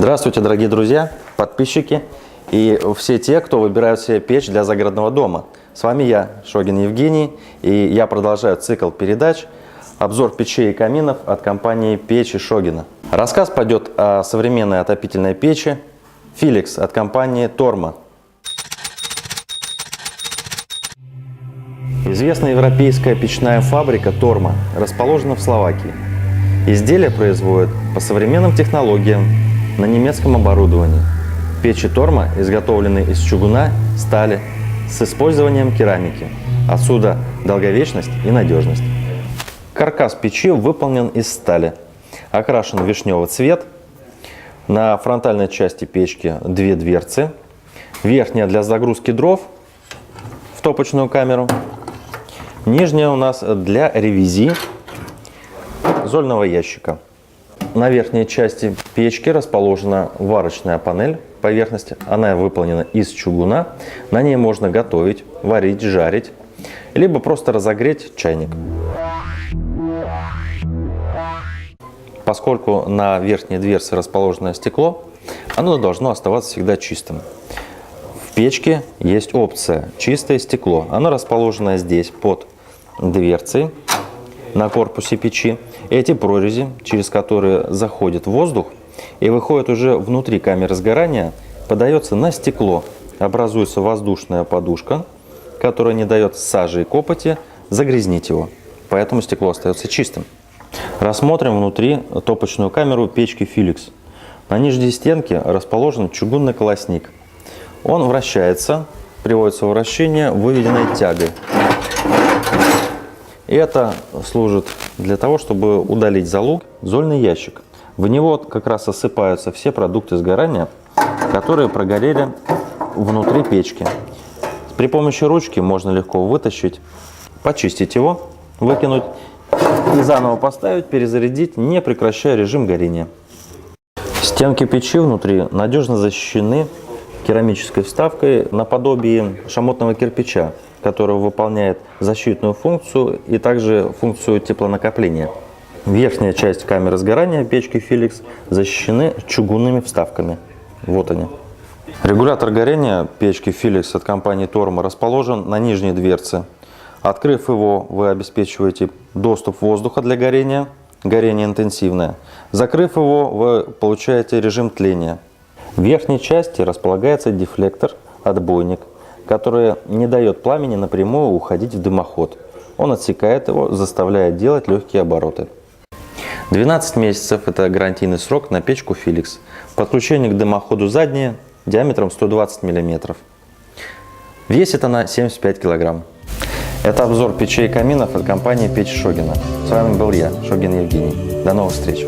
Здравствуйте, дорогие друзья, подписчики и все те, кто выбирают себе печь для загородного дома. С вами я, Шогин Евгений, и я продолжаю цикл передач «Обзор печей и каминов» от компании «Печи Шогина». Рассказ пойдет о современной отопительной печи Philips от компании Torma. Известная европейская печная фабрика Torma расположена в Словакии. Изделия производят по современным технологиям на немецком оборудовании. Печи Torma изготовлены из чугуна, стали с использованием керамики. Отсюда долговечность и надежность. Каркас печи выполнен из стали, окрашен в вишневый цвет. На фронтальной части печки две дверцы. Верхняя для загрузки дров в топочную камеру. Нижняя у нас для ревизии зольного ящика. На верхней части печки расположена варочная панель поверхности. Она выполнена из чугуна. На ней можно готовить, варить, жарить, либо просто разогреть чайник. Поскольку на верхней дверце расположено стекло, оно должно оставаться всегда чистым. В печке есть опция «Чистое стекло». Оно расположено здесь под дверцей на корпусе печи. Эти прорези, через которые заходит воздух и выходит уже внутри камеры сгорания, подается на стекло. Образуется воздушная подушка, которая не дает саже и копоти загрязнить его. Поэтому стекло остается чистым. Рассмотрим внутри топочную камеру печки Philips. На нижней стенке расположен чугунный колосник. Он вращается, приводится в вращение выведенной тягой. И это служит для того, чтобы удалить залог, зольный ящик. В него как раз осыпаются все продукты сгорания, которые прогорели внутри печки. При помощи ручки можно легко вытащить, почистить его, выкинуть и заново поставить, перезарядить, не прекращая режим горения. Стенки печи внутри надежно защищены керамической вставкой наподобие шамотного кирпича, который выполняет защитную функцию и также функцию теплонакопления. Верхняя часть камеры сгорания печки Philips защищены чугунными вставками. Вот они. Регулятор горения печки Philips от компании Torma расположен на нижней дверце. Открыв его, вы обеспечиваете доступ воздуха для горения, горение интенсивное. Закрыв его, вы получаете режим тления. В верхней части располагается дефлектор, отбойник, который не дает пламени напрямую уходить в дымоход. Он отсекает его, заставляя делать легкие обороты. 12 месяцев – это гарантийный срок на печку Philips. Подключение к дымоходу заднее, диаметром 120 мм. Весит она 75 кг. Это обзор печей и каминов от компании Печь Шогина. С вами был я, Шогин Евгений. До новых встреч!